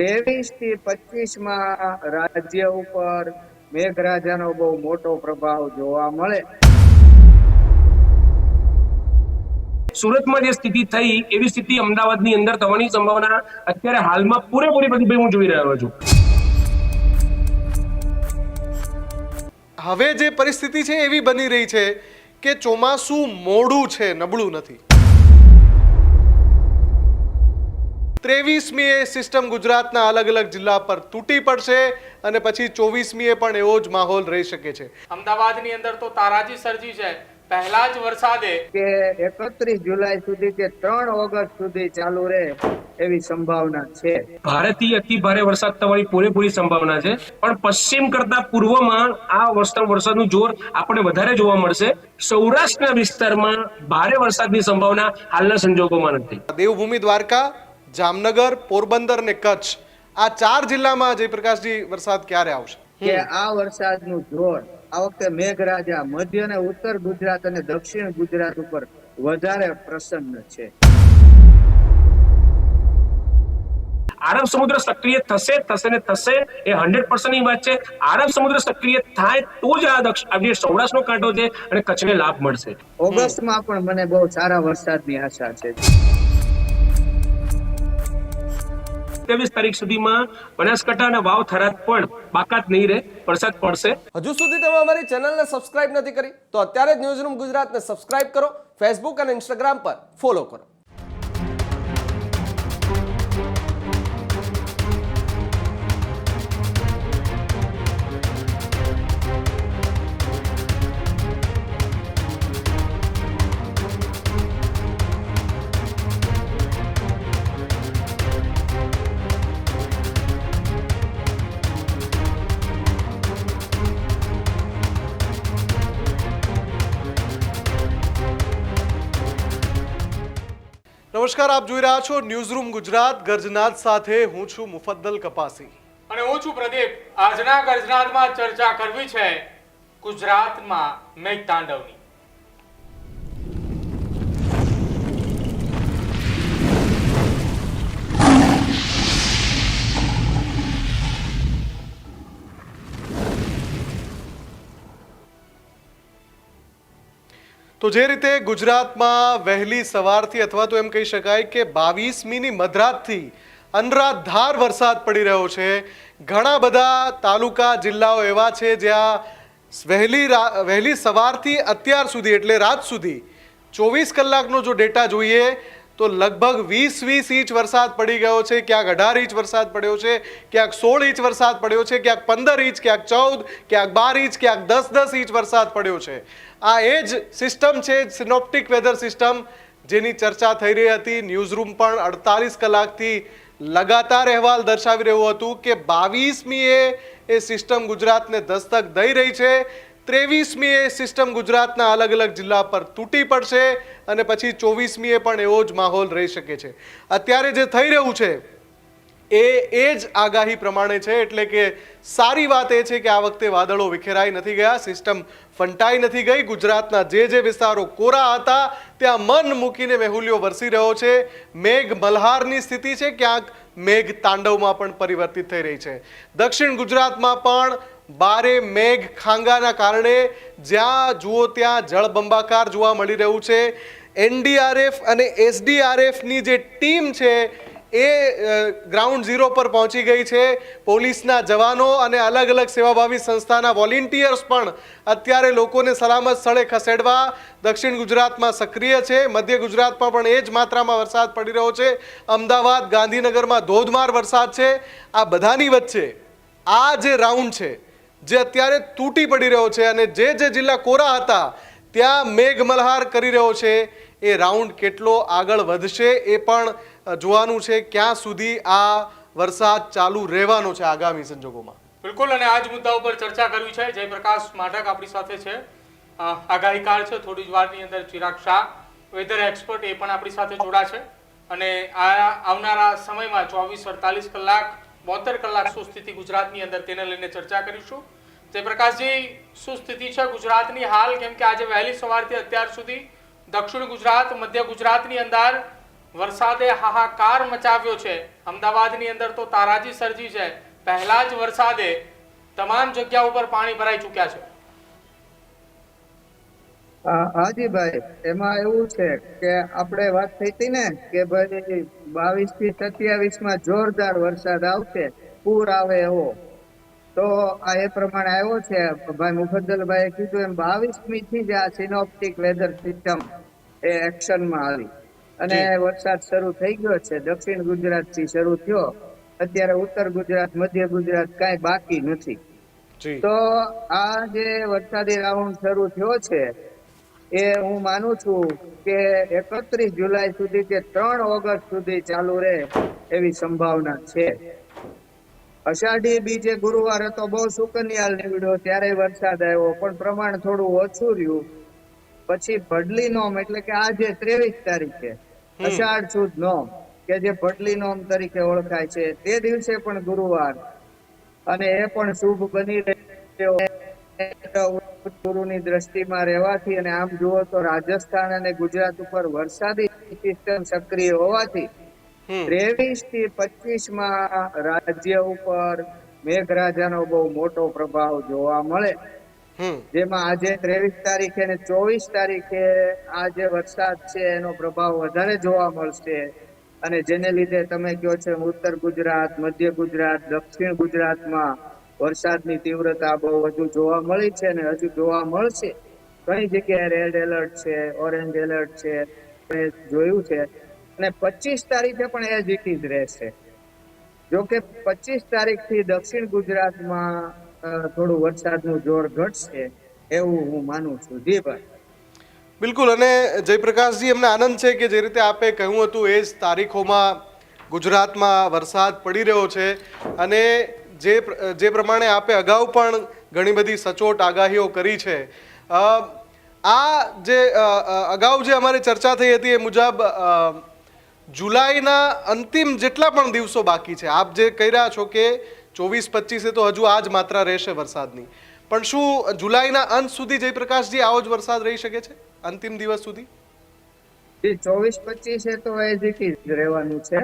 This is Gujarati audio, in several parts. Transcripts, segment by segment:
23 થી 25 રાજ્ય ઉપર મેઘરાજાનો બહુ મોટો પ્રભાવ જોવા મળે। સુરતમાં જે સ્થિતિ થઈ એવી સ્થિતિ અમદાવાદની અંદર થવાની સંભાવના અત્યારે હાલમાં પૂરેપૂરી બધી હું જોઈ રહ્યો છું। હવે જે પરિસ્થિતિ છે એવી બની રહી છે કે ચોમાસું મોડું છે, નબળું નથી। 23મીએ સિસ્ટમ ગુજરાતના અલગ અલગ જિલ્લા પર તૂટી પડશે અને પછી 24મીએ પણ એવો જ માહોલ રહી શકે છે। અમદાવાદની અંદર તો તારાજી સર્જી છે। પહેલા જ વરસાદે કે 31 જુલાઈ સુધી કે 3 ઓગસ્ટ સુધી ચાલુ રહે એવી સંભાવના છે। ભારેથી અતિ ભારે વરસાદ થવાની પૂરેપૂરી સંભાવના છે, પણ પશ્ચિમ કરતા પૂર્વમાં આ વરસાદનું જોર આપણે વધારે જોવા મળશે। સૌરાષ્ટ્રના વિસ્તારમાં ભારે વરસાદની સંભાવના હાલના સંજોગોમાં નથી। દેવભૂમિ દ્વારકા, જામનગર, પોરબંદર ને કચ્છ આ 4 જિલ્લામાં જયપ્રકાશજી વરસાદ ક્યારે આવશે? કે આ વરસાદનું જોર આ વખતે મેઘરાજા મધ્ય અને ઉત્તર ગુજરાત અને દક્ષિણ ગુજરાત ઉપર વધારે પ્રસન્ન છે। આરબ સમુદ્ર સક્રિય થશે ને થશે એ 100% ની વાત છે। આરબ સમુદ્ર સક્રિય થાય તો જ આ જે સૌરાષ્ટ્રનો કાંઠો છે અને કચ્છને લાભ મળશે। ઓગસ્ટમાં પણ મને બહુ સારા વરસાદની આશા છે। 23 તારીખ સુધીમાં બનાસકાંઠા અને વાવ થરાદ પણ બાકાત નહીં રહે, વરસાદ પડશે। હજુ સુધી તમે અમારી ચેનલને સબસ્ક્રાઇબ નથી કરી તો અત્યારે જ ન્યૂઝરૂમ ગુજરાતને સબસ્ક્રાઇબ કરો, ફેસબુક અને ઇન્સ્ટાગ્રામ પર ફોલો કરો। નમસ્કાર, આપ જોઈ રહ્યા છો ન્યૂઝરૂમ ગુજરાત। ગર્જનાદ સાથે હું છું મુફદ્દલ કપાસી અને હું છું પ્રદીપ। આજના ગર્જનાદમાં ચર્ચા કરવી છે ગુજરાતમાં મેઘતાંડવની। તો જે રીતે ગુજરાતમાં વહેલી સવારથી અથવા તો એમ કહી શકાય કે 22મીની મધરાતથી અનરાધાર વરસાદ પડી રહ્યો છે। ઘણા બધા તાલુકા જિલ્લાઓ એવા છે જ્યાં વહેલી સવારથી અત્યાર સુધી એટલે રાત સુધી 24 કલાકનો જો ડેટા જોઈએ તો લગભગ 20 ઇંચ વરસાદ પડી ગયો છે। ક્યાંક 18 ઇંચ વરસાદ પડ્યો છે, ક્યાંક 16 ઇંચ વરસાદ પડ્યો છે, ક્યાંક 15 ઇંચ, ક્યાંક 14, ક્યાંક 12 ઇંચ, ક્યાંક 10 ઇંચ વરસાદ પડ્યો છે। આ એ જ સિસ્ટમ છે, સિનોપ્ટિક વેધર સિસ્ટમ, જેની ચર્ચા થઈ રહી હતી। ન્યૂઝરૂમ પણ 48 કલાકથી લગાતાર અહેવાલ દર્શાવી રહ્યું હતું કે 22મીએ એ સિસ્ટમ ગુજરાતને દસ્તક દઈ રહી છે। 23મીએ સિસ્ટમ ગુજરાતના અલગ અલગ જિલ્લા પર તૂટી પડશે અને પછી 24મીએ પણ એવો જ માહોલ રહી શકે છે। અત્યારે જે થઈ રહ્યું છે એ જ આગાહી પ્રમાણે છે, એટલે કે સારી વાત એ છે કે આ વખતે વાદળો વિખેરાઈ નથી ગયા, સિસ્ટમ ફંટાઈ નથી ગઈ। ગુજરાતના જે વિસ્તારો કોરા હતા ત્યાં મન મૂકીને મેહુલિયો વરસી રહ્યો છે। મેઘ મલ્હારની સ્થિતિ છે, ક્યાંક મેઘ તાંડવમાં પણ પરિવર્તિત થઈ રહી છે। દક્ષિણ ગુજરાતમાં પણ બારે મેઘ ખાંગાના કારણે જ્યાં જુઓ ત્યાં જળબંબાકાર જોવા મળી રહ્યું છે। એનડીઆરએફ અને એસડીઆરએફની જે ટીમ છે એ ગ્રાઉન્ડ ઝીરો પર પહોંચી ગઈ છે। પોલીસના જવાનો અને અલગ અલગ સેવાભાવી સંસ્થાના વોલેન્ટિયર્સ પણ અત્યારે લોકોને સલામત સ્થળે ખસેડવા દક્ષિણ ગુજરાતમાં સક્રિય છે। મધ્ય ગુજરાતમાં પણ એ જ માત્રામાં વરસાદ પડી રહ્યો છે। અમદાવાદ, ગાંધીનગરમાં ધોધમાર વરસાદ છે। આ બધાની વચ્ચે આ જે રાઉન્ડ છે જે અત્યારે તૂટી પડી રહ્યો છે અને જે જિલ્લા કોરા હતા ત્યાં મેઘમલ્હાર કરી રહ્યો છે, એ રાઉન્ડ કેટલો આગળ વધશે એ પણ જોવાનું છે। ક્યાં સુધી આ વરસાદ ચાલુ રહેવાનો છે આગામી સંજોગોમાં? બિલકુલ, અને આ જ મુદ્દા ઉપર ચર્ચા કરવી છે। જયપ્રકાશ માઢક આપણી સાથે છે, આગાહીકાર છે। થોડી જ વારની અંદર ચિરાગ શાહ, વેધર એક્સપર્ટ, એ પણ આપણી સાથે જોડાશે અને આ આવનારા સમયમાં 24-48 કલાક 72 કલાક શું સ્થિતિ ગુજરાતની અંદર તેને લઈને ચર્ચા કરીશું। જયપ્રકાશજી, શું સ્થિતિ છે ગુજરાતની હાલ? કેમ કે આજે વહેલી સવારથી અત્યાર સુધી દક્ષિણ ગુજરાત, મધ્ય ગુજરાતની અંદર વરસાદે હાહાકાર મચાવ્યો છે। અમદાવાદની અંદર તો તારાજી સર્જી છે. પહેલા જ વરસાદે તમામ જગ્યા ઉપર પાણી ભરાઈ ચૂક્યા છે. હાજી ભાઈ, એમાં એવું છે કે આપણે વાત થઈ હતી ને કે ભાઈ 22 થી 27 માં જોરદાર વરસાદ આવશે, પૂર આવે એવો. તો આ એ પ્રમાણે આવ્યો છે. ભાઈ મુફદ્દલભાઈએ કીધું એમ 22મી થી જ આ સિનોપ્ટિક વેધર સિસ્ટમ એ એક્શનમાં આવી અને વરસાદ શરૂ થઈ ગયો છે. દક્ષિણ ગુજરાત થી શરૂ થયો, અત્યારે ઉત્તર ગુજરાત, મધ્ય ગુજરાત કાંઈ બાકી નથી. તો આ જે વરસાદી રાઉન્ડ શરૂ થયો છે એ હું માનું છું કે 31 જુલાઈ સુધી કે 3 ઓગસ્ટ સુધી ચાલુ રહે એવી સંભાવના છે. અષાઢી બીજે ગુરુવાર હતો, બહુ સુકન્યાલ નીવડ્યો, ત્યારે વરસાદ આવ્યો, પણ પ્રમાણ થોડું ઓછું રહ્યું. પછી ભડલી નોમ એટલે કે આજે 23 તારીખે અષાઢ સુદ નોમ કે જે ભડલી નોમ તરીકે ઓળખાય છે, તે દિવસે પણ ગુરુવાર અને એ પણ શુભ બની રહ્યો ગુરુની દ્રષ્ટિમાં રહેવાથી. અને આમ જુઓ તો રાજસ્થાન અને ગુજરાત ઉપર વરસાદી સિસ્ટમ સક્રિય હોવાથી 23 થી 25 માં રાજ્ય ઉપર મેઘરાજાનો બહુ મોટો પ્રભાવ જોવા મળે. જેમાં આજે 23 તારીખે અને 24 તારીખે આ જે વરસાદ છે એનો પ્રભાવ વધારે જોવા મળશે. અને જેને લીધે તમે કહો છો ઉત્તર ગુજરાત, મધ્ય ગુજરાત, દક્ષિણ ગુજરાતમાં વરસાદની તીવ્રતા બહુ વધુ જોવા મળી છે અને હજુ જોવા મળશે. ઘણી જગ્યાએ રેડ એલર્ટ છે, ઓરેન્જ એલર્ટ છે, જોયું છે. અને 25 તારીખે પણ એ જ જ રહેશે. જો કે 25 તારીખથી દક્ષિણ ગુજરાતમાં થોડું વરસાદનું જોર ઘટશે એવું હું માનું છું. જી ભાઈ. બિલકુલ. અને જયપ્રકાશજી, અમને આનંદ છે કે જે રીતે આપે કહ્યું હતું એ જ તારીખોમાં ગુજરાતમાં વરસાદ પડી રહ્યો છે. અને જે પ્રમાણે આપે અગાઉ પણ ઘણી બધી સચોટ આગાહીઓ કરી છે. આ જે અગાઉ જે અમારી ચર્ચા થઈ હતી એ મુજબ જુલાઈના અંતિમ જેટલા પણ દિવસો બાકી છે, આપ જે કહી રહ્યા છો કે 24-25 તો હજુ આ જ માત્રા રહેશે વરસાદની, પણ શું જુલાઈના અંત સુધી જયપ્રકાશજી આવો જ વરસાદ રહી શકે છે અંતિમ દિવસ સુધી? 24-25 તો એ જ રહેવાનું છે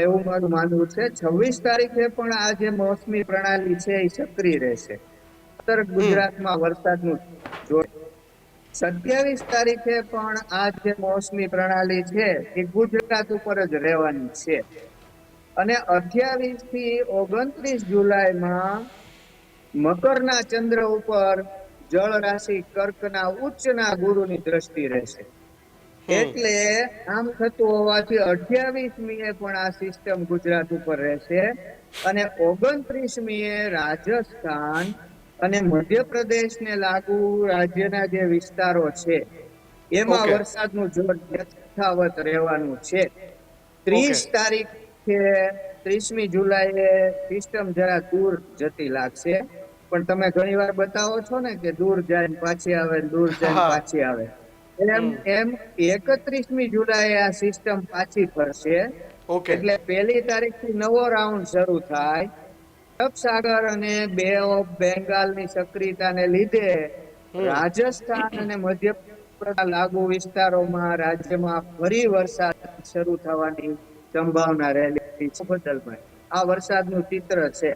એવું મારું માનવું છે. 26 તારીખે પણ આ જે મોસમી પ્રણાલી છે એ સક્રિય રહેશે. ઉત્તર ગુજરાતમાં વરસાદનું જોર. 27 તારીખે પણ આ જે મોસમી પ્રણાલી છે એ ગુજરાત ઉપર જ રહેવાની છે. અને 28 થી 29 જુલાઈમાં મકરના ચંદ્ર ઉપર જળ રાશિ કર્કના ઉચ્ચના ગુરુની દ્રષ્ટિ રહેશે. એટલે આમ થતું હોવાથી 28મીએ પણ આ સિસ્ટમ ગુજરાત ઉપર રહેશે અને 29મીએ રાજસ્થાન અને મધ્યપ્રદેશને લાગુ રાજ્યના જે વિસ્તારો છે એમાં વરસાદનું જોર યથાવત રહેવાનું છે. 30 તારીખે 30મી જુલાઈએ સિસ્ટમ જરા દૂર જતી લાગશે, પણ તમે ઘણી વાર બતાવો છો ને કે દૂર જાય પાછી આવે, દૂર જાય પાછી આવે. એમ 31મી જુલાઈએ આ સિસ્ટમ પાછી ફરશે. એટલે 1 તારીખથી નવો રાઉન્ડ શરૂ થાય. અરબ સાગર અને બે ઓફ બેંગાલની સક્રિયતાને લીધે રાજસ્થાન અને મધ્યપ્રદેશ લાગુ વિસ્તારોમાં રાજ્યમાં ફરી વરસાદ શરૂ થવાની સંભાવના રહેલી છે. બદલભાઈ, આ વરસાદનું ચિત્ર છે.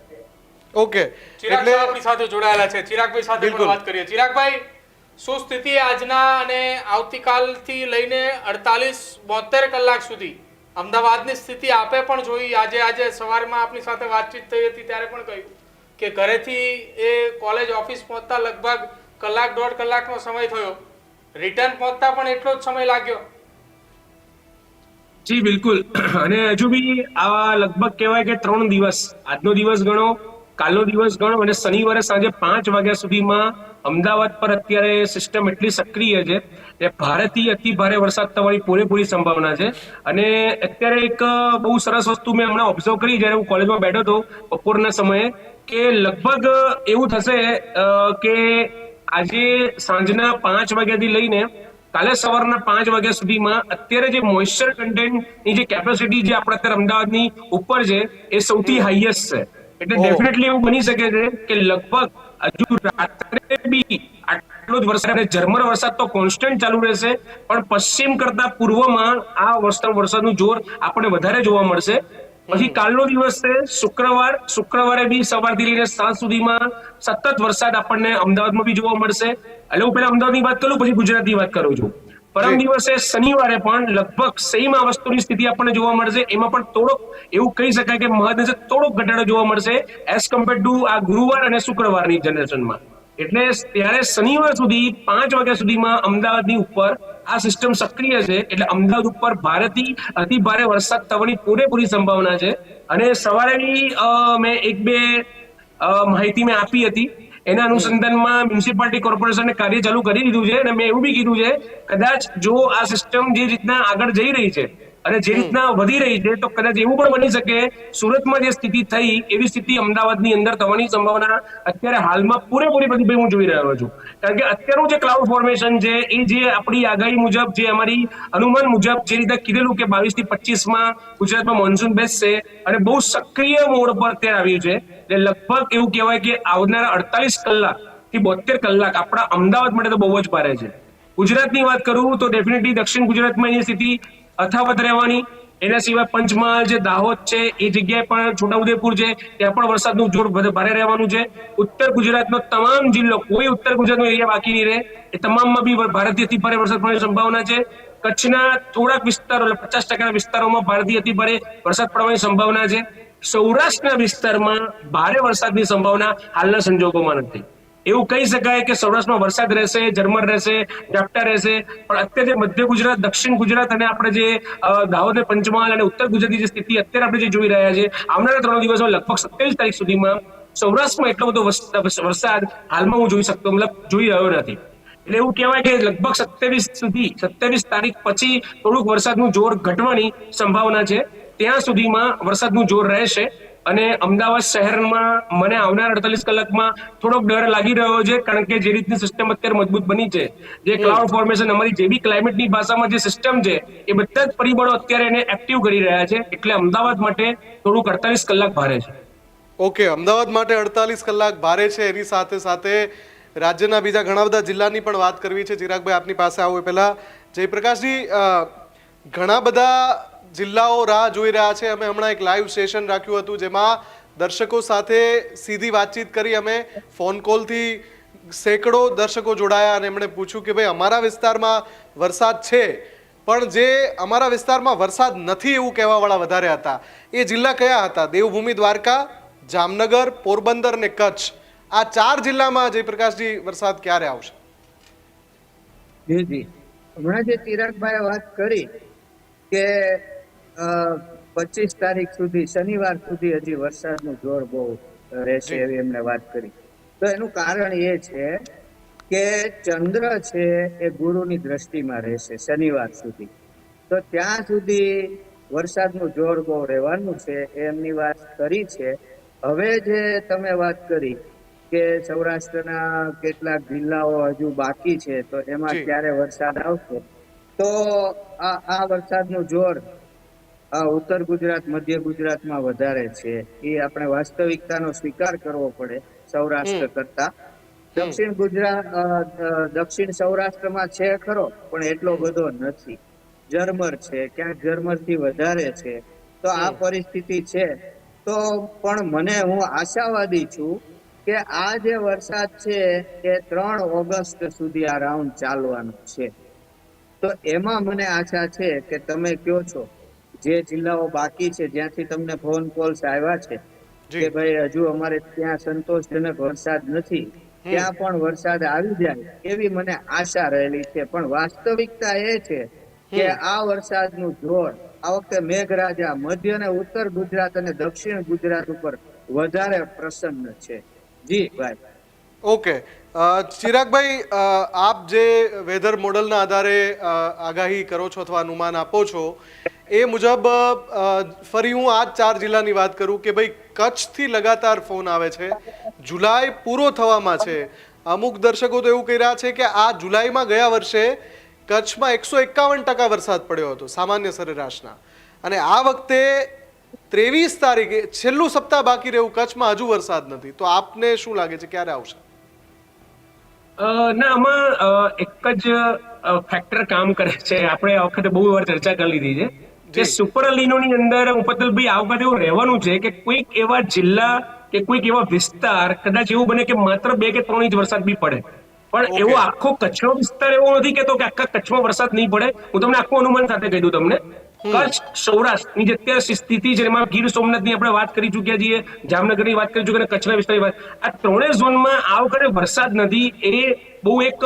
ચિરાગ આપણી સાથે જોડાયેલા છે. ચિરાગભાઈ સાથે પણ વાત કરીએ. ચિરાગભાઈ, શું સ્થિતિ આજના અને આવતીકાલથી લઈને 48-72 કલાક સુધી અમદાવાદની સ્થિતિ આપે પણ જોઈ? આજે સવારમાં આપની સાથે વાતચીત થઈ હતી ત્યારે પણ કહ્યું કે ઘરેથી એ કોલેજ ઓફિસ પહોંચતા લગભગ 1-1.5 કલાકનો સમય થયો, રિટર્ન પહોંચતા પણ એટલો જ સમય લાગ્યો. જી બિલકુલ. અને હજુ બી આ લગભગ કહેવાય કે 3 દિવસ, આજનો દિવસ ગણો, કાલનો દિવસ ગણો અને શનિવારે સાંજે 5 વાગ્યા સુધીમાં અમદાવાદ પર અત્યારે સિસ્ટમ એટલી સક્રિય છે કે ભારેથી અતિ ભારે વરસાદ થવાની પૂરેપૂરી સંભાવના છે. અને અત્યારે એક બહુ સરસ વસ્તુ મેં હમણાં ઓબ્ઝર્વ કરી જ્યારે હું કોલેજમાં બેઠો હતો બપોરના સમયે, કે લગભગ એવું થશે કે આજે સાંજના 5 વાગ્યાથી લઈને કાલે સવારના 5 વાગ્યા સુધીમાં અત્યારે જે મોઇસ્ચર કન્ટેન્ટની જે કેપેસિટી જે આપણે અત્યારે અમદાવાદની ઉપર છે એ સૌથી હાઈએસ્ટ છે. એટલે ડેફિનેટલી એવું બની શકે છે કે લગભગ હજુ રાત્રે બી આટલો જ વરસાદ, ઝરમર વરસાદ તો કોન્સ્ટન્ટ ચાલુ રહેશે, પણ પશ્ચિમ કરતા પૂર્વમાં આ વરસાદનું જોર આપણે વધારે જોવા મળશે. પછી કાલનો દિવસ છે શુક્રવાર. શુક્રવારે બી સવારથી લઈને સાંજ સુધીમાં સતત વરસાદ આપણને અમદાવાદમાં બી જોવા મળશે. એટલે હું પહેલા અમદાવાદની વાત કરું પછી ગુજરાતની વાત કરું છું. પરમ દિવસે શનિવારે પણ લગભગ સેમ આ વસ્તુની સ્થિતિ આપણને જોવા મળશે. એમાં પણ થોડોક એવું કહી શકાય કે મહદઅંશે થોડોક ઘટાડો જોવા મળશે એઝ કમ્પેર ટુ આ ગુરુવાર અને શુક્રવારની જનરેશનમાં. એટલે ત્યારે શનિવાર સુધી 5 વાગ્યા સુધીમાં અમદાવાદની ઉપર આ સિસ્ટમ સક્રિય છે. એટલે અમદાવાદ ઉપર ભારેથી અતિ ભારે વરસાદ થવાની પૂરેપૂરી સંભાવના છે. અને સવારે બી મેં એક બે માહિતી મેં આપી હતી. એના અનુસંધાનમાં મ્યુનિસિપાલિટી કોર્પોરેશને કાર્ય ચાલુ કરી દીધું છે. અને મેં એવું બી કીધું છે કદાચ જો આ સિસ્ટમ જે રીતના આગળ જઈ રહી છે અને જે રીતના વધી રહી છે તો કદાચ એવું પણ બની શકે સુરતમાં જે સ્થિતિ થઈ એવી સ્થિતિ અમદાવાદની અંદર થવાની સંભાવના અત્યારે હાલમાં પૂરેપૂરી બધી હું જોઈ રહ્યો છું. કારણ કે અત્યારનું જે ક્લાઉડ ફોર્મેશન છે એ જે આપણી આગાહી મુજબ જે અમારી અનુમાન મુજબ જે રીતે કીધેલું કે 22 થી 25 ગુજરાતમાં મોન્સૂન બેસશે અને બહુ સક્રિય મોડ પર અત્યારે આવ્યું છે. એટલે લગભગ એવું કહેવાય કે આવનારા 48 કલાક થી 72 કલાક આપણા અમદાવાદ માટે તો બહુ જ ભારે છે. ગુજરાતની વાત કરું તો ડેફિનેટલી દક્ષિણ ગુજરાતમાં એની સ્થિતિ અથાવત રહેવાની. એના સિવાય પંચમહાલ છે, દાહોદ છે, એ જગ્યાએ પણ છોટાઉદેપુર છે, ત્યાં પણ વરસાદનું જોર ભારે રહેવાનું છે. ઉત્તર ગુજરાતનો તમામ જિલ્લો, કોઈ ઉત્તર ગુજરાતનો એરિયા બાકી નહીં રહે. એ તમામમાં બી ભારેથી અતિ ભારે વરસાદ પડવાની સંભાવના છે. કચ્છના થોડાક વિસ્તારો એટલે 50% વિસ્તારોમાં ભારેથી અતિ ભારે વરસાદ પડવાની સંભાવના છે. સૌરાષ્ટ્રના વિસ્તારમાં ભારે વરસાદની સંભાવના હાલના સંજોગોમાં નથી. એવું કહી શકાય કે સૌરાષ્ટ્રમાં વરસાદ રહેશે, ઝરમર રહેશે, ઝાપટા રહેશે. પણ અત્યારે જે મધ્ય ગુજરાત, દક્ષિણ ગુજરાત અને આપણે જે દાહોદ અને પંચમહાલ અને ઉત્તર ગુજરાતની જે સ્થિતિ અત્યારે આપણે જે જોઈ રહ્યા છે આવનારા 3 દિવસમાં લગભગ 27 તારીખ સુધીમાં સૌરાષ્ટ્રમાં એટલો બધો વરસાદ હાલમાં હું જોઈ રહ્યો નથી. એટલે એવું કહેવાય કે લગભગ 27 તારીખ પછી થોડુંક વરસાદનું જોર ઘટવાની સંભાવના છે. ત્યાં સુધીમાં વરસાદનું જોર રહેશે. અને અમદાવાદ શહેરમાં મને આવનાર 48 કલાકમાં થોડોક ડર લાગી રહ્યો છે. કારણ કે જે રીતની સિસ્ટમ અત્યારે મજબૂત બની છે, જે ક્લાઉડ ફોર્મેશન અમારી જે બી ક્લાઇમેટની ભાષામાં જે સિસ્ટમ છે એ બધા જ પરિબળો અત્યારે એને એક્ટિવ કરી રહ્યા છે. એટલે અમદાવાદ માટે થોડુંક 48 કલાક ભારે છે. ઓકે, અમદાવાદ માટે 48 કલાક ભારે છે. એની સાથે સાથે રાજ્યના બીજા ઘણા બધા જિલ્લાની પણ વાત કરવી છે. ચિરાગભાઈ આપની પાસે આવો પહેલા જયપ્રકાશજી, ઘણા બધા જિલ્લાઓ રાહ જોઈ રહ્યા છે. અમે હમણાં એક લાઈવ સેશન રાખ્યું હતું જેમાં દર્શકો સાથે સીધી વાતચીત કરી. અમે ફોન કોલથી સેંકડો દર્શકો જોડાયા અને એમણે પૂછ્યું કે ભાઈ અમારા વિસ્તારમાં વરસાદ છે પણ જે અમારા વિસ્તારમાં વરસાદ નથી એવું કહેવાવાળા વધારે હતા. એ જિલ્લા કયા હતા? દેવભૂમિ દ્વારકા, જામનગર, પોરબંદર ને કચ્છ. આ 4 જિલ્લામાં જયપ્રકાશજી વરસાદ ક્યારે આવશે? જી જી, હમણાં જે ચિરાગભાઈએ વાત કરી કે 25 તારીખ સુધી, શનિવાર સુધી હજી વરસાદનું જોર બહુ રહેશે એવી એમને વાત કરી. તો એનું કારણ એ છે કે ચંદ્ર છે એ ગુરુની દ્રષ્ટિમાં રહેશે શનિવાર સુધી. તો ત્યાં સુધી વરસાદનું જોર બહુ રહેવાનું છે એમની વાત કરી છે. હવે જે તમે વાત કરી કે સૌરાષ્ટ્રના કેટલાક જિલ્લાઓ હજુ બાકી છે તો એમાં ક્યારે વરસાદ આવશે, તો આ વરસાદનું જોર ઉત્તર ગુજરાત, મધ્ય ગુજરાતમાં વધારે છે. એ આપણે વાસ્તવિકતાનો સ્વીકાર કરવો પડે સૌરાષ્ટ્ર કરતા. દક્ષિણ સૌરાષ્ટ્રમાં છે ખરો પણ એટલો બધો નથી. ઝરમર છે, ક્યાંક ઝરમરથી વધારે છે. તો આ પરિસ્થિતિ છે. તો પણ હું આશાવાદી છું કે આ જે વરસાદ છે એ 3 ઓગસ્ટ સુધી આ રાઉન્ડ ચાલવાનો છે. તો એમાં મને આશા છે કે તમે કયો છો જે જિલ્લાઓ બાકી છે જ્યાંથી તમને ફોન કોલ્સ આવ્યા છે કે ભાઈ હજુ અમારે ત્યાં સંતોષજનક વરસાદ નથી, ત્યાં પણ વરસાદ આવી જાય એવી મને આશા રહેલી છે. પણ વાસ્તવિકતા એ છે કે આ વરસાદનું જોર આ વખતે મેઘરાજા મધ્ય અને ઉત્તર ગુજરાત અને દક્ષિણ ગુજરાત ઉપર વધારે પ્રસન્ન છે. જી ભાઈ. ઓકે, ચિરાગભાઈ, આપ જે વેધર મોડલના આધારે આગાહી કરો છો અથવા અનુમાન આપો છો એ મુજબ ફરી હું આ 4 જિલ્લાની વાત કરું કે ભાઈ કચ્છથી લગાતાર ફોન આવે છે. જુલાઈ પૂરો થવામાં છે. અમુક દર્શકો તો એવું કહી રહ્યા છે કે આ જુલાઈમાં ગયા વર્ષે કચ્છમાં 151% વરસાદ પડ્યો હતો સામાન્ય સરેરાશના, અને આ વખતે 23 તારીખે છેલ્લું સપ્તાહ બાકી રહ્યું, કચ્છમાં હજુ વરસાદ નથી. તો આપને શું લાગે છે ક્યારે આવશે? ના, આમાં એક જ ફેક્ટર કામ કરે છે. આપણે આ વખતે બહુ વાર ચર્ચા કરી લીધી છે કે સુપર અલીનોની અંદર ઉપતલભાઈ આ વખતે એવું રહેવાનું છે કે કોઈક એવા જિલ્લા કે કોઈક એવા વિસ્તાર કદાચ એવું બને કે માત્ર 2 કે 3 ઇંચ વરસાદ બી પડે, પણ એવો આખો કચ્છનો વિસ્તાર એવો નથી કેતો કે આખા કચ્છમાં વરસાદ નહીં પડે. હું તમને આખું અનુમાન સાથે કહી દઉં તમને. કચ્છ સૌરાષ્ટ્રની જે અત્યારે સ્થિતિ છે એમાં ગીર સોમનાથની આપણે વાત કરી ચુક્યા છીએ, જામનગરની વાત કરી ચુક્યા, કચ્છના વિસ્તારની વાત, આ ત્રણેય ઝોનમાં આ વખતે વરસાદ નથી. એ બહુ એક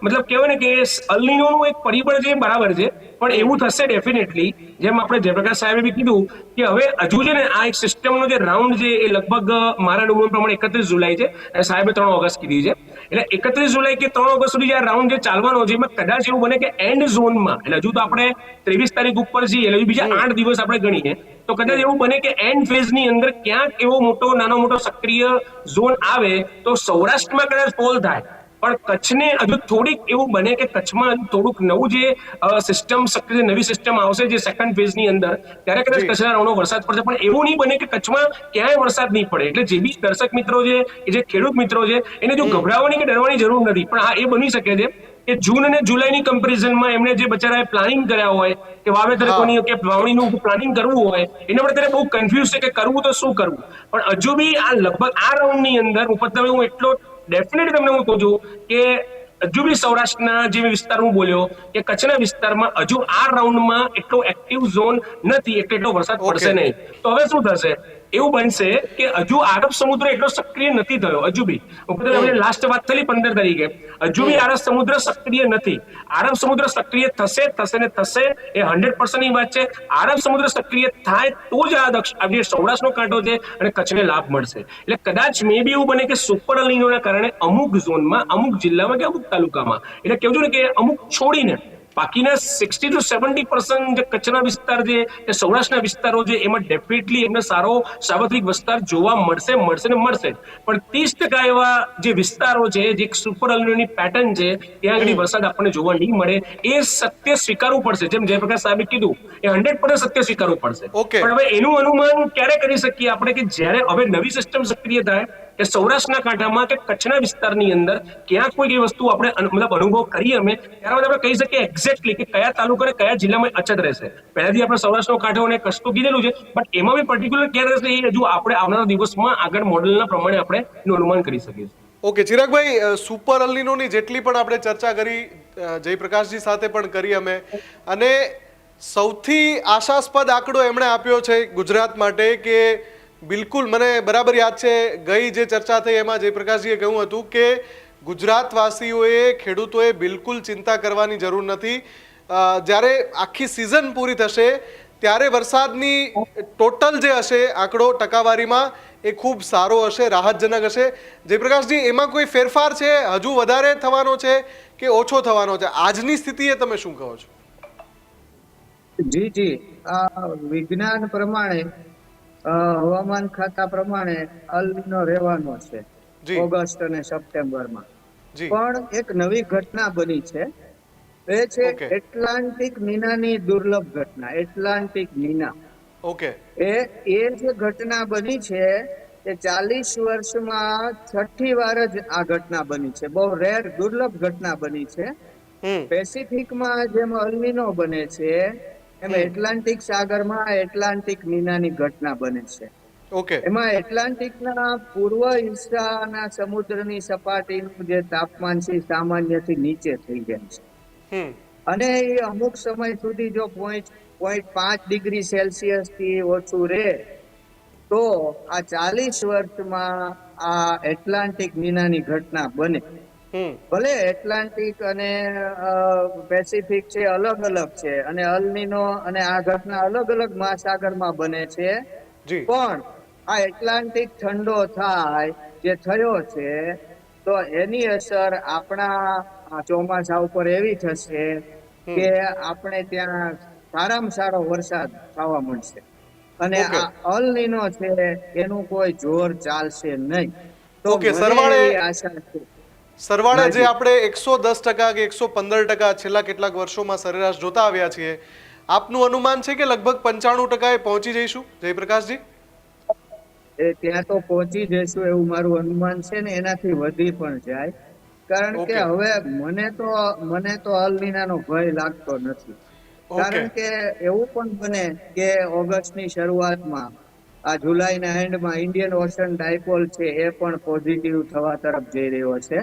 મતલબ કહેવાય ને કે અલ નીનોનું એક પરિબળ છે, બરાબર છે, પણ એવું થશે ડેફિનેટલી, જેમ આપણે જયપ્રકાશ સાહેબે બી કીધું કે હવે હજુ છે ને આ એક સિસ્ટમનો જે રાઉન્ડ છે એ લગભગ મારા અનુમાન પ્રમાણે 31 જુલાઈ છે અને સાહેબે 3 ઓગસ્ટ કીધી છે. એટલે 31 જુલાઈ કે 3 ઓગસ્ટ સુધી આ રાઉન્ડ જે ચાલવાનો છે એમાં કદાચ એવું બને કે એન્ડ ઝોનમાં, એટલે હજુ તો આપણે 23 તારીખ ઉપર છીએ, એટલે બીજા 8 દિવસ આપણે ગણીએ તો કદાચ એવું બને કે એન્ડ ફેઝની અંદર ક્યાંક એવો નાનો મોટો સક્રિય ઝોન આવે તો સૌરાષ્ટ્રમાં કદાચ ફોલ થાય, પણ કચ્છને હજુ થોડીક એવું બને કે કચ્છમાં થોડુંક નવું જે સિસ્ટમ સક્રિય નવી સિસ્ટમ આવશે જે સેકન્ડ ફેઝની અંદર, ત્યારે કદાચ કચ્છના રણો વરસાદ પડશે, પણ એવું નહીં બને કે કચ્છમાં ક્યાંય વરસાદ નહીં પડે. એટલે જે બી દર્શક મિત્રો છે, જે ખેડૂત મિત્રો છે, એને જો ગભરાવાની કે ડરવાની જરૂર નથી, પણ હા એ બની શકે છે કે જૂન અને જુલાઈની કમ્પેરિઝનમાં એમને જે બચારાએ પ્લાનિંગ કર્યા હોય કે વાવેતર કોની કે વાવણીનું પ્લાનિંગ કરવું હોય એના માટે બહુ કન્ફ્યુઝ છે કે કરવું તો શું કરવું. પણ હજુ બી આ લગભગ આ રાઉન્ડની અંદર હું એટલો ડેફિનેટલી તમને હું કહું છું કે હજુ બી સૌરાષ્ટ્રના જે વિસ્તાર હું બોલ્યો કે કચ્છના વિસ્તારમાં હજુ આ રાઉન્ડમાં એટલો એક્ટિવ ઝોન નથી, એટલો વરસાદ પડશે નહીં. તો હવે શું થશે, એવું બનશે કે હજુ આરબ સમુદ્ર એટલો સક્રિય નથી થયો હજુ બી. લાસ્ટ વાત થયેલી 15 તારીખે, હજુ બી આરબ સમુદ્ર સક્રિય નથી. આરબ સમુદ્ર સક્રિય થશે ને થશે, એ 100% ની વાત છે. આરબ સમુદ્ર સક્રિય થાય તો જ આ જે સૌરાષ્ટ્રનો કાંઠો છે અને કચ્છને લાભ મળશે. એટલે કદાચ મે બી એવું બને કે સુપર અલ નીનોના કારણે અમુક ઝોનમાં, અમુક જિલ્લામાં કે અમુક તાલુકામાં, એટલે કેવું છું ને કે અમુક છોડીને બાકીના 60 to 70% જે કચ્છના વિસ્તાર છે કે સૌરાષ્ટ્રના વિસ્તારો છે એમાં ડેફિનેટલી એમને સારો સાર્વત્રિક વિસ્તાર જોવા મળશે ને મળશે. પણ 30% એવા જે વિસ્તારો છે જે સુપર અલ નીનોની પેટર્ન છે ત્યાં આગળ વરસાદ આપણને જોવા નહીં મળે. એ સત્ય સ્વીકારવું પડશે, જેમ જયપ્રકાશ સાહેબે કીધું એ 100% સત્ય સ્વીકારવું પડશે. પણ હવે એનું અનુમાન ક્યારે કરી શકીએ આપણે કે જ્યારે હવે નવી સિસ્ટમ સક્રિય થાય કે સૌરાષ્ટ્રના કાંઠામાં કે કચ્છના વિસ્તારની અંદર ક્યાંક કોઈ એ વસ્તુ આપણે મતલબ અનુભવ કરીએ અમે, ત્યારબાદ આપણે કહી શકીએ એક્ઝેક્ટલી કે કયા તાલુકા અને કયા જિલ્લામાં અછત રહેશે. પહેલાથી આપણે સૌરાષ્ટ્રનો કાંઠો અને કચ્છ તો કીધેલું છે, બટ એમાં બી પર્ટિક્યુલર ક્યારે રહેશે એ હજુ આપણે આવનારા દિવસમાં આગળ મોડેલના પ્રમાણે આપણે એનું અનુમાન કરી શકીએ છીએ. ઓકે ચિરાગભાઈ, સુપર અલ નીનોની જેટલી પણ આપણે ચર્ચા કરી, જયપ્રકાશજી સાથે પણ કરી અમે, અને સૌથી આશાસ્પદ આંકડો એમણે આપ્યો છે ગુજરાત માટે કે બિલકુલ મને બરાબર યાદ છે ગઈ જે ચર્ચા થઈ એમાં જયપ્રકાશજીએ કહ્યું હતું કે ગુજરાતવાસીઓએ, ખેડૂતોએ બિલકુલ ચિંતા કરવાની જરૂર નથી. જ્યારે આખી સિઝન પૂરી થશે ત્યારે વરસાદની ટોટલ જે હશે આંકડો ટકાવારીમાં એ ખૂબ સારો હશે, રાહતજનક હશે. જયપ્રકાશજી, એમાં કોઈ ફેરફાર છે, હજુ વધારે થવાનો છે કે ઓછો થવાનો છે? આજની સ્થિતિએ તમે શું કહો છો? જી આ વિજ્ઞાન પ્રમાણે, હવામાન ખાતા પ્રમાણે અલ નીનો રહેવાનો છે ઓગસ્ટ અને સપ્ટેમ્બરમાં. પણ એક નવી ઘટના બની છે, એ છે એટલાન્ટિક નીનાની દુર્લભ ઘટના. એટલાન્ટિક નીના, એ જે ઘટના બની છે એ 40 વર્ષમાં 6ઠી વાર જ આ ઘટના બની છે. બહુ રેર, દુર્લભ ઘટના બની છે. પેસિફિકમાં જેમ અલ નીનો બને છે એમ એટલાન્ટિક સાગરમાં એટલાન્ટિક નીનાની ઘટના બને છે. એમાં એટલાન્ટિકના પૂર્વ હિસ્સાના સમુદ્રની સપાટીનું જે તાપમાન છે સામાન્યથી નીચે થઈ જાય છે, અને એ અમુક સમય સુધી જો 0.5 ડિગ્રી સેલ્સિયસ થી ઓછું રહે તો આ 40 વર્ષમાં આ એટલાન્ટિક નીનાની ઘટના બને. ભલે એટલાન્ટિક અને પેસિફિક છે અલગ અલગ છે, અને અલ નીનો અને આ ઘટના અલગ અલગ મહાસાગરમાં બને છે, પણ આ એટલાન્ટિક ઠંડો થાય જે થયો છે તો એની અસર આપણા ચોમાસા ઉપર એવી થશે કે આપણે ત્યાં સારામાં સારો વરસાદ થવા મળશે, અને આ અલ નીનો છે એનું કોઈ જોર ચાલશે નહીં. તો આશા છે સરવાળે જે આપણે 110% કે 115% છેલ્લા કેટલાક વર્ષોમાં સરેરાશ જોતા આવ્યા છીએ, આપનું અનુમાન છે કે લગભગ 95% પહોંચી જઈશું જયપ્રકાશજી? ત્યાં તો પહોંચી જઈશું એવું મારું અનુમાન છે ને એનાથી વધી પણ જાય, કારણ કે હવે મને તો અલ નીનાનો ભય લાગતો નથી. કારણ કે એવું પણ બને કે ઓગસ્ટની શરૂઆતમાં આ જુલાઈના એન્ડમાં ઇન્ડિયન ઓશન ડાયપોલ છે એ પણ પોઝિટિવ થવા તરફ જઈ રહ્યો છે.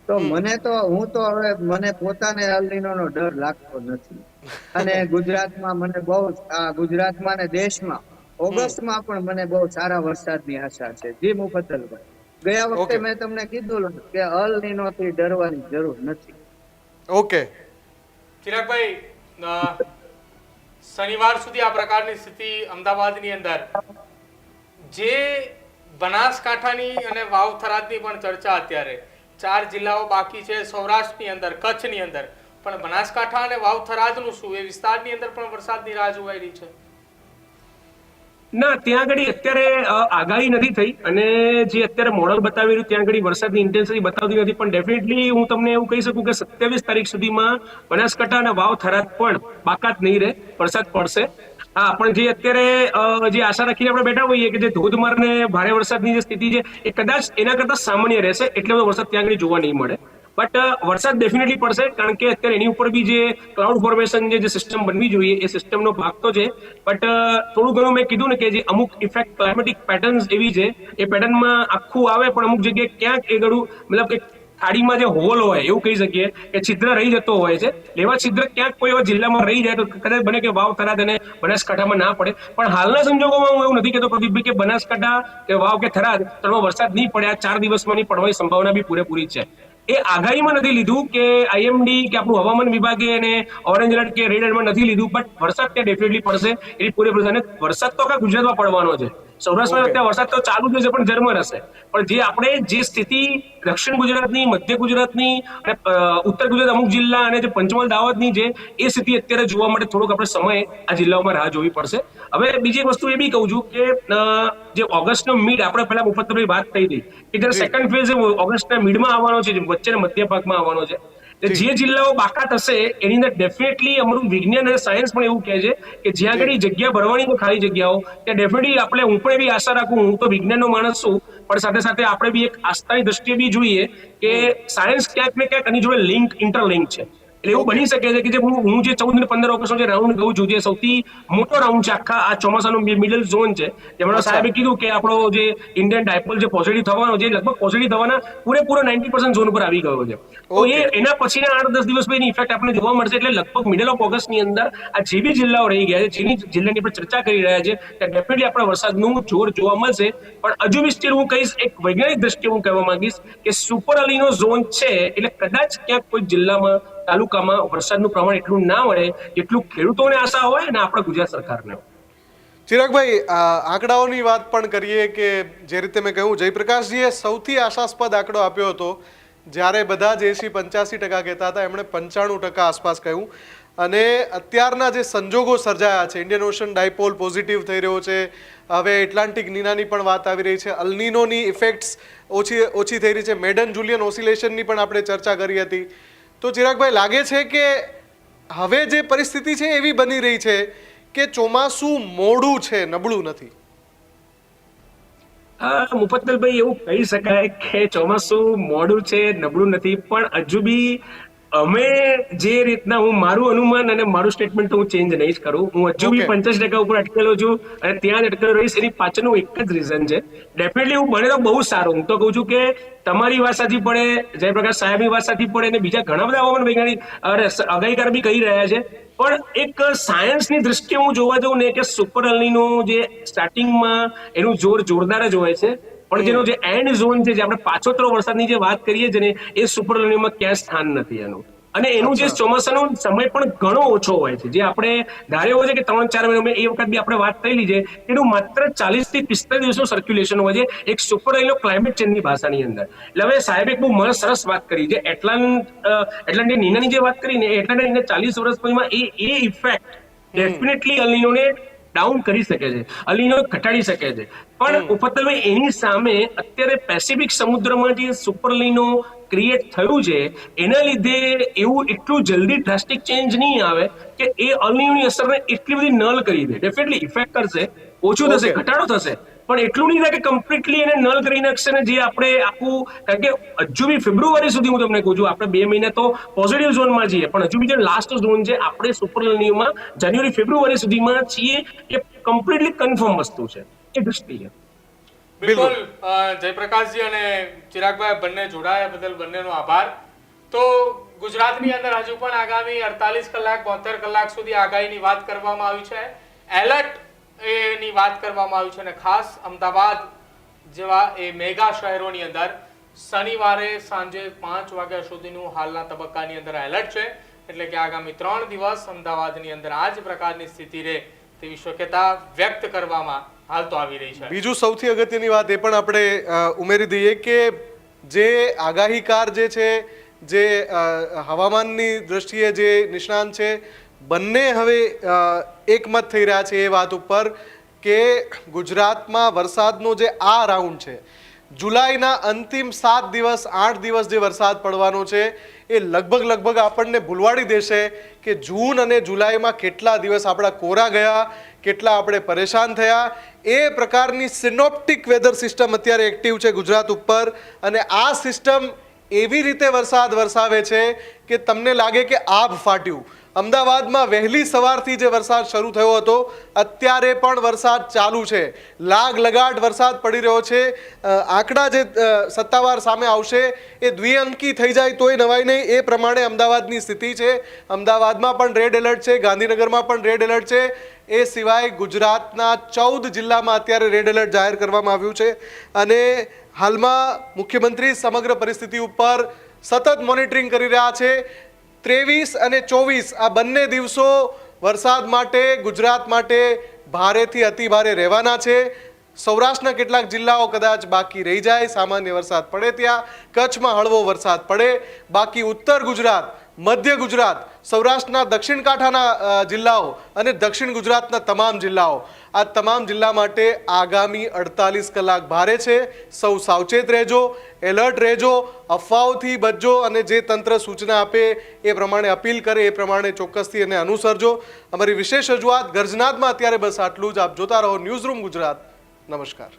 તો હું તો હવે મને પોતાને અલ્નીનોનો ડર લાગતો નથી. અને ગુજરાતમાં મને બહુ ગુજરાતમાં ને દેશમાં ઓગસ્ટમાં પણ મને બહુ સારા વરસાદની આશા છે. જી મુફદ્દલભાઈ, ગયા વખતે મેં તમને કીધું કે અલ્નીનો થી ડરવાની જરૂર નથી. ઓકે ચિરાગભાઈ, શનિવાર સુધી આ પ્રકારની સ્થિતિ અમદાવાદની અંદર, જે બનાસકાંઠાની અને વાવ થરાદની પણ ચર્ચા અત્યારે 4 જિલ્લાઓ બાકી છે સૌરાષ્ટ્રની અંદર, કચ્છની અંદર, પણ બનાસકાંઠા અને વાવ થરાદનું શું? એ વિસ્તારની અંદર પણ વરસાદની રાહ જોવાઈ રહી છે? ના, ત્યાં આગળ અત્યારે આગાહી નથી થઈ અને જે અત્યારે મોડલ બતાવી રહ્યું ત્યાં આગળ વરસાદની ઇન્ટેન્સિટી બતાવતી નથી. પણ ડેફિનેટલી હું તમને એવું કહી શકું કે 27 તારીખ સુધીમાં બનાસકાંઠા અને વાવ થરાદ પણ બાકાત નહીં રહે, વરસાદ પડશે. હા, પણ જે અત્યારે જે આશા રાખીને આપણે બેઠા હોઈએ કે જે ધોધમાર ને ભારે વરસાદની જે સ્થિતિ છે એ કદાચ એના કરતા સામાન્ય રહેશે, એટલે બધો વરસાદ ત્યાં આગળ જોવા નહીં મળે. બટ વરસાદ ડેફિનેટલી પડશે, કારણ કે અત્યારે એની ઉપર બી જે ક્લાઉડ ફોર્મેશન જે સિસ્ટમ બનવી જોઈએ એ સિસ્ટમનો ભાગ તો છે. બટ થોડું ઘણું મેં કીધું ને કે જે અમુક ઇફેક્ટ ક્લાઇમેટિક પેટર્ન્સ એવી છે એ પેટર્નમાં આખું આવે, પણ અમુક જગ્યાએ ક્યાંક એ ગળું મતલબ કે ખાડીમાં જે હોલ હોય એવું કહી શકીએ કે છિદ્ર રહી જતો હોય છે. એવા છિદ્ર ક્યાંક કોઈ એવા જિલ્લામાં રહી જાય તો કદાચ બને કે વાવ થરાદ અને બનાસકાંઠામાં ના પડે. પણ હાલના સંજોગોમાં હું એવું નથી કહેતો પ્રદીપભાઈ કે બનાસકાંઠા કે વાવ કે થરાદ ત્રણમાં વરસાદ નહીં પડે. આ 4 દિવસમાંની પડવાની સંભાવના બી પૂરેપૂરી છે. એ આગાહીમાં નથી લીધું કે આઈએમડી કે આપણું હવામાન વિભાગે એને ઓરેન્જ એલર્ટ કે રેડ એલર્ટમાં નથી લીધું, બટ વરસાદ ત્યાં ડેફિનેટલી પડશે એની પૂરેપૂરી. અને વરસાદ તો આખા ગુજરાતમાં પડવાનો છે. સૌરાષ્ટ્રમાં અત્યારે વરસાદ તો ચાલુ જ છે પણ ઝરમર હશે. પણ જે આપણે જે સ્થિતિ દક્ષિણ ગુજરાતની, મધ્ય ગુજરાતની અને ઉત્તર ગુજરાત અમુક જિલ્લા અને જે પંચમહાલ દાહોદની છે એ સ્થિતિ અત્યારે જોવા માટે થોડોક આપણે સમય આ જિલ્લાઓમાં રાહ જોવી પડશે. હવે બીજી વસ્તુ એ બી કહું છું કે જે ઓગસ્ટનો મિડ આપણે પહેલા મુફદ્દલભાઈ વાત થઈ હતી કે જ્યારે સેકન્ડ ફેઝ ઓગસ્ટના મિડમાં આવવાનો છે, વચ્ચે મધ્ય ભાગમાં આવવાનો છે. જે જિલ્લાઓ બાકાત હશે એની અંદર ડેફિનેટલી અમારું વિજ્ઞાન અને સાયન્સ પણ એવું કહે છે કે જ્યાં આગળ જગ્યા ભરવાની તો ખાલી જગ્યાઓ ત્યાં ડેફિનેટલી આપણે, હું પણ એવી આશા રાખું, હું તો વિજ્ઞાનનો માણસ છું, પણ સાથે સાથે આપણે બી એક આસ્થાની દ્રષ્ટિએ બી જોઈએ કે સાયન્સ ક્યાંક ને ક્યાંક આની જોડે ઇન્ટરલિંક છે. એટલે એવું બની શકે છે કે જે હું જે 14 અને 15 ઓગસ્ટનો જે રાઉન્ડ કહું છું, જે સૌથી મોટો રાઉન્ડ છે આખા આ ચોમાસાનો મિડલ ઝોન છે, જેમાં સાહેબે કીધું કે આપણો જે ઇન્ડિયન ડાયપોલ જે પોઝિટિવ થવાનો છે લગભગ પોઝિટિવ થવાના પૂરેપૂરો 90% ઝોન ઉપર આવી ગયો છે. તો એ એના પછીના 8-10 દિવસ પછી ઇફેક્ટ આપણને જોવા મળશે. એટલે લગભગ મિડલ ઓફ ઓગસ્ટની અંદર આ જે બી જિલ્લાઓ રહી ગયા છે, જેની જિલ્લાની આપણે ચર્ચા કરી રહ્યા છે, ત્યાં ડેફિનેટલી આપણે વરસાદનું જોર જોવા મળશે. પણ હજુ બી સ્ટીલ હું કહીશ, એક વૈજ્ઞાનિક દ્રષ્ટિએ હું કહેવા માંગીશ કે સુપર અલીનો ઝોન છે, એટલે કદાચ ક્યાંક કોઈ જિલ્લામાં, તાલુકામાં વરસાદનું પ્રમાણ એટલું ના મળે જેટલું ખેડૂતોને આશા હોય અને આપણા ગુજરાત સરકારને. ચિરાગભાઈ, આંકડાઓની વાત પણ કરીએ કે જે રીતે મેં કહ્યું, જયપ્રકાશજીએ સૌથી આશાસ્પદ આંકડો આપ્યો હતો જ્યારે બધા જ 80-85% કહેતા હતા, એમણે 95% આસપાસ કહ્યું. અને અત્યારના જે સંજોગો સર્જાયા છે, ઇન્ડિયન ઓશન ડાયપોલ પોઝિટિવ થઈ રહ્યો છે, હવે એટલાન્ટિક નીનાની પણ વાત આવી રહી છે, અલ્નીનોની ઇફેક્ટ્સ ઓછી થઈ રહી છે, મેડન જુલિયન ઓસિલેશનની પણ આપણે ચર્ચા કરી હતી. તો ચિરાગભાઈ, લાગે છે કે હવે જે પરિસ્થિતિ છે એવી બની રહી છે કે ચોમાસું મોડું છે, નબળું નથી? મુફદ્દલભાઈ, એવું કહી શકાય કે ચોમાસું મોડું છે, નબળું નથી, પણ હજુ બી અમે જે રીતના, હું મારું અનુમાન અને મારું સ્ટેટમેન્ટ હું ચેન્જ નહીં જ કરું. હું હજુ બી 85% ઉપર અટકેલો છું અને ત્યાં જ અટકેલો રહીશ. એની પાછળનું એક જ રીઝન છે. ડેફિનેટલી હું બને તો બહુ સારું. હું તો કહું છું કે તમારી વાત સાચી પડે, જયપ્રકાશ સાહેબની વાત સાચી પડે, અને બીજા ઘણા બધા હવામાન વૈજ્ઞાનિક આગાહીકાર બી કહી રહ્યા છે. પણ એક સાયન્સની દ્રષ્ટિએ હું જોવા જાઉં ને કે સુપર અલ્નીનો જે સ્ટાર્ટિંગમાં એનું જોરદાર જ હોય છે, પણ જેનો જે એન્ડ ઝોન છે, જે આપણે પાછોતરો વરસાદની જે વાત કરીએ છીએ ને, એ સુપર અલ્નીનોમાં ક્યાંય સ્થાન નથી એનું. અને એનું જે ચોમાસાનો સમય પણ ઘણો ઓછો હોય છે. જે આપણે ધાર્યો હોય છે કે 3-4 મહિનો, એ વખત બી આપણે વાત થયેલી છે, એનું માત્ર 40 થી 45 દિવસનું સર્ક્યુલેશન હોય છે એક સુપર અલ્નીનો ક્લાઇમેટ ચેન્જની ભાષાની અંદર. એટલે હવે સાહેબે બહુ મસ્ત સરસ વાત કરી છે. એટલાન્ટિક નીનાની જે વાત કરી ને, એટલાન્ટિક 40 વર્ષ પછીમાં એ ઇફેક્ટ ડેફિનેટલી અલ્નીનોને ડાઉન કરી શકે છે, અલ્નીનો ઘટાડી શકે છે. પણ મુફદ્દલભાઈ, એની સામે અત્યારે પેસિફિક સમુદ્રમાં જે સુપર અલ્નીનો ક્રિએટ થયું છે, એના લીધે એવું એટલું જલ્દી ડ્રાસ્ટિક ચેન્જ નહીં આવે કે એ અલ્નીનોની અસરને એટલી બધી નલ કરી દે. ડેફિનેટલી ઇફેક્ટ કરશે, ઓછું થશે, ઘટાડો થશે, પણ એટલું નહીં થાય કે કમ્પ્લીટલી એને નલ કરી નાખશે ને જે આપણે આખું, કારણ કે હજુ બી ફેબ્રુઆરી સુધી હું તમને કહું છું, આપણે 2 મહિના તો પોઝિટિવ ઝોનમાં જઈએ, પણ હજુ બી જે લાસ્ટ ઝોન છે આપણે સુપરલાનિયમમાં જાન્યુઆરી ફેબ્રુઆરી સુધીમાં છીએ એ કમ્પ્લીટલી કન્ફર્મ વસ્તુ છે એ દૃષ્ટિએ. બિલકુલ જયપ્રકાશજી અને ચિરાગભાઈ બંને જોડાયા બદલ બંનેનો આભાર. તો ગુજરાતની અંદર હજુ પણ આગામી 48 કલાક 72 કલાક સુધી આગાહીની વાત કરવામાં આવી છે, એલર્ટ એની વાત કરવામાં આવી છે, અને ખાસ અમદાવાદ જેવા એ મેગા શહેરોની અંદર શનિવારે સાંજે 5 વાગ્યા સુધીનું હાલના તબક્કાની અંદર એલર્ટ છે. એટલે કે આગામી 3 દિવસ અમદાવાદની અંદર આ જ પ્રકારની સ્થિતિ રહે તેવી શક્યતા વ્યક્ત કરવામાં હાલ તો આવી રહી છે. બીજું સૌથી અગત્યની વાત એ પણ આપણે ઉમેરી દઈએ કે જે આગાહીકાર જે છે, જે હવામાનની દ્રષ્ટિએ જે નિષ્ણાંત છે, બંને હવે એકમત થઈ રહ્યા છે એ વાત ઉપર કે ગુજરાતમાં વરસાદનો જે આ રાઉન્ડ છે, જુલાઈના અંતિમ 7 દિવસ 8 દિવસ જે વરસાદ પડવાનો છે એ લગભગ આપણને ભૂલવાડી દેશે કે જૂન અને જુલાઈમાં કેટલા દિવસ આપણા કોરા ગયા, કેટલા આપણે પરેશાન થયા. એ પ્રકારની સિનોપ્ટિક વેધર સિસ્ટમ અત્યારે એક્ટિવ છે ગુજરાત ઉપર, અને આ સિસ્ટમ એવી રીતે વરસાદ વરસાવે છે કે તમને લાગે કે આભ ફાટ્યું. અમદાવાદમાં વહેલી સવારથી જે વરસાદ શરૂ થયો હતો, અત્યારે પણ વરસાદ ચાલુ છે, લાગ લગાટ વરસાદ પડી રહ્યો છે. આંકડા જે સત્તાવાર સામે આવશે એ દ્વિઅંકી થઈ જાય તોય નવાઈ નહીં, એ પ્રમાણે અમદાવાદની સ્થિતિ છે. અમદાવાદમાં પણ રેડ એલર્ટ છે, ગાંધીનગરમાં પણ રેડ એલર્ટ છે. એ સિવાય ગુજરાતના 14 જિલ્લામાં અત્યારે રેડ એલર્ટ જાહેર કરવામાં આવ્યું છે, અને હાલમાં મુખ્યમંત્રી સમગ્ર પરિસ્થિતિ ઉપર સતત મોનિટરિંગ કરી રહ્યા છે. 23 અને 24 આ બંને દિવસો વરસાદ માટે ગુજરાત માટે ભારેથી અતિ ભારે રહેવાના છે. સૌરાષ્ટ્રના કેટલાક જિલ્લાઓ કદાચ બાકી રહી જાય, સામાન્ય વરસાદ પડે ત્યાં, કચ્છમાં હળવો વરસાદ પડે, બાકી ઉત્તર ગુજરાત, મધ્ય ગુજરાત, સૌરાષ્ટ્રના દક્ષિણ કાંઠાના જિલ્લાઓ અને દક્ષિણ ગુજરાતના તમામ જિલ્લાઓ, આ તમામ જિલ્લા માટે આગામી 48 કલાક ભારે છે. સૌ સાવચેત રહેજો, એલર્ટ રહેજો, અફવાઓથી બચજો, અને જે તંત્ર સૂચના આપે એ પ્રમાણે અપીલ કરે એ પ્રમાણે ચોક્કસથી એને અનુસરજો. અમારી વિશેષ રજૂઆત ગર્જનાદમાં અત્યારે બસ આટલું જ. આપ જોતા રહો ન્યૂઝરૂમ ગુજરાત. નમસ્કાર.